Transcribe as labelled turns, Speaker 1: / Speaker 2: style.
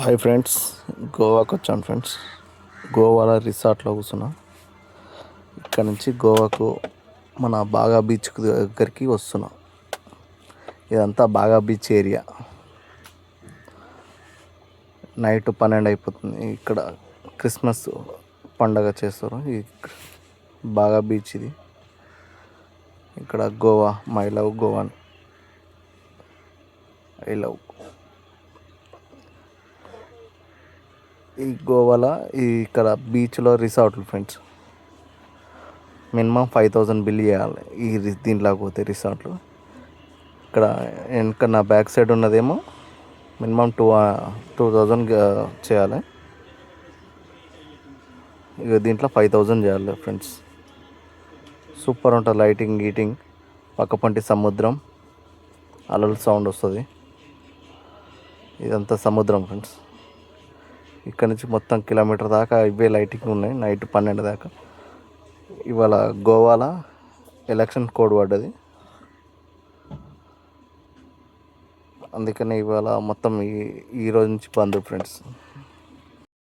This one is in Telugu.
Speaker 1: హాయ్ ఫ్రెండ్స్, గోవాకి వచ్చాను ఫ్రెండ్స్. గోవాలో రిసార్ట్లో కూర్చున్నా. ఇక్కడ నుంచి గోవాకు మన బాగా బీచ్ దగ్గరికి వస్తున్నా. ఇదంతా బాగా బీచ్ ఏరియా. నైట్ 12 అయిపోతుంది. ఇక్కడ క్రిస్మస్ పండగ చేస్తారు. ఈ బాగా బీచ్ ఇది. ఇక్కడ Goa, my love Goa, I love. ఈ గోవాలో ఇక్కడ బీచ్లో రిసార్ట్లు ఫ్రెండ్స్. మినిమం 5,000 బిల్ చేయాలి దీంట్లోకి పోతే రిసార్ట్లు. ఇక్కడ వెనక నా బ్యాక్ సైడ్ ఉన్నదేమో మినిమం 2,000 చేయాలి. ఇక దీంట్లో 5,000 చేయాలి ఫ్రెండ్స్. సూపర్ ఉంటుంది. లైటింగ్ గీటింగ్, పక్కపంటి సముద్రం, అలల సౌండ్ వస్తుంది. ఇదంతా సముద్రం ఫ్రెండ్స్. ఇక్కడ నుంచి మొత్తం కిలోమీటర్ దాకా ఇవే లైటింగ్ ఉన్నాయి. నైట్ 12 దాకా. ఇవాళ గోవాలో ఎలక్షన్ కోడ్ పడ్డది. అందుకని ఇవాళ మొత్తం ఈ రోజు నుంచి బంద్ ఫ్రెండ్స్.